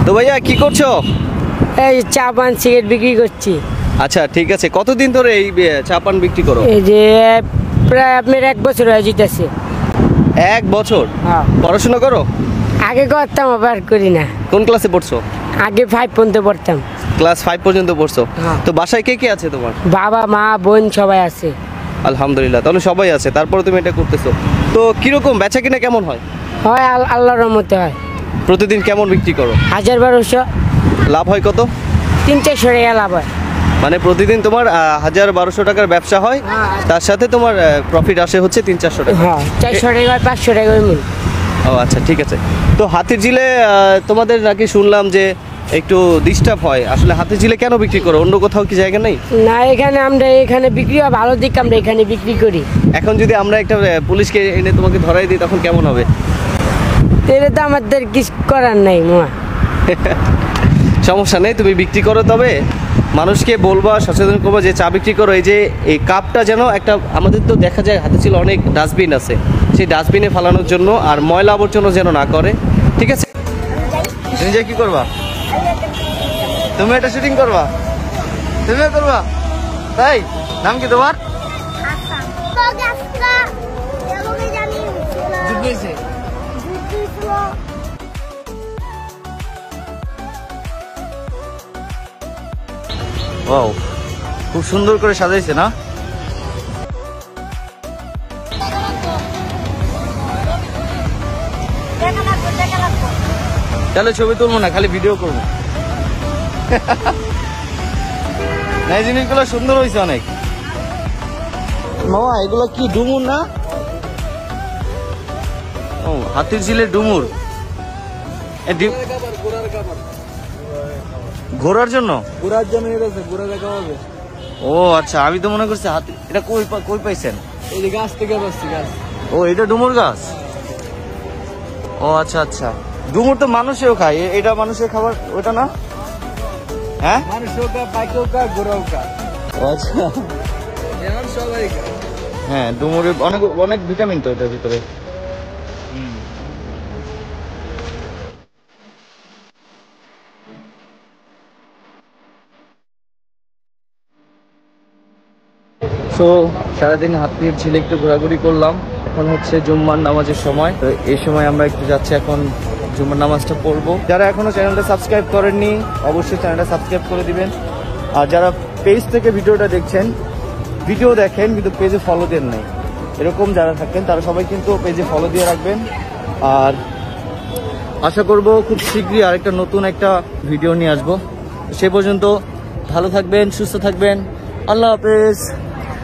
তো ভাইয়া কি করছো? এই চা পান সিগারেট বিক্রি করছি। আচ্ছা ঠিক আছে, কতদিন ধরে এই চা পান বিক্রি করো? এই যে প্রায় আপনার 1 বছর হয়ে যেতেছে। 1 বছর? হ্যাঁ। পড়াশোনা করো? আগে করতাম, আবার করি না। কোন ক্লাসে পড়ছো? আগে 5 পর্যন্ত পড়তাম। ক্লাস 5 পর্যন্ত পড়ছো? হ্যাঁ। তো বাসায় কে কে আছে তোমার? বাবা মা বোন সবাই আছে। আলহামদুলিল্লাহ, তাহলে সবাই আছে, তারপরে তুমি এটা করতেছো। তো কিরকম বেচা কিনা কেমন হয়? হয় আল্লাহর রহমতে হয়। প্রতিদিন কেমন বিক্রি করো? 1000-1200। লাভ হয় কত? 300-400 টাকা লাভ হয়। মানে প্রতিদিন তোমার 1000-1200 টাকার ব্যবসা হয়, তার সাথে তোমার প্রফিট আসে হচ্ছে 300-400 টাকা। হ্যাঁ, 400 টাকা 500 টাকা মূল। ও আচ্ছা ঠিক আছে। তো হাতির ঝিলে তোমাদের নাকি শুনলাম যে একটু ডিস্টার্ব হয়, আসলে হাতির ঝিলে কেন বিক্রি করো? অন্য কোথাও কি জায়গা নেই? না, আমরা এখানে বিক্রি হয় ভালো দিক, আমরা এখানে বিক্রি করি। এখন যদি আমরা একটা পুলিশকে এনে তোমাকে ধরাই দিই তখন কেমন হবে? এটা তো আমাদের কিছু করার নাই মামা। সমস্যা নেই, তুমি বিক্রি করো, তবে মানুষকে বলবা, সচেতন করবো যে চা বিক্রি করো। এই যে এই কাপটা যেন একটা, আমাদের তো দেখা যায় হাতে ছিল অনেক ডাস্টবিন আছে, সেই ডাস্টবিনে ফেলানোর জন্য, আর ময়লা আবর্জনা যেন না করে। ঠিক আছে, তুমি যে কি করবা? তুমি এটা শুটিং করবা? তুমিও করবা? তাই? নাম কি তোমার? ওয়াও, খুব সুন্দর করে সাজাইছে না? তাহলে ছবি তুলবো না, খালি ভিডিও করবো। না, এই জিনিসগুলো সুন্দর হয়েছে অনেক। মামা এগুলো কি ডুমুর না? ও, হাতির ঝিলের ডুমুর। ঘোরার জন্য? ঘোরার জন্য ঘোরা দেখা হবে। ও আচ্ছা, আমি তো মনে করছি হাতি। এটা কই পাইছেন? এই যে গাছ থেকে পাচ্ছি গাছ। ও, এটা ডুমুর গাছ? ও আচ্ছা আচ্ছা, ডুমুর তো মানুষেও খায়, এটা মানুষের খাবার ওটা না? হ্যাঁ, মানুষও কা, বাইকেও কা, ঘোরাও কা। আচ্ছা সবাই কা। হ্যাঁ, ডুমুরের অনেক অনেক ভিটামিন তো এটার ভিতরে। তো সারাদিন হাতির ঝিলে একটু ঘোরাঘুরি করলাম। এখন হচ্ছে জুম্মার নামাজের সময়, তো এই সময় আমরা একটু যাচ্ছি এখন জুম্মার নামাজটা পড়বো। যারা এখনো চ্যানেলটা সাবস্ক্রাইব করেননি অবশ্যই চ্যানেলটা সাবস্ক্রাইব করে দিবেন। আর যারা পেজ থেকে ভিডিওটা দেখছেন, ভিডিও দেখেন কিন্তু পেজে ফলো দেন নাই, এরকম যারা থাকেন তারা সবাই কিন্তু পেজে ফলো দিয়ে রাখবেন। আর আশা করব খুব শীঘ্রই আরেকটা নতুন একটা ভিডিও নিয়ে আসবো। সে পর্যন্ত ভালো থাকবেন, সুস্থ থাকবেন। আল্লাহ হাফেজ।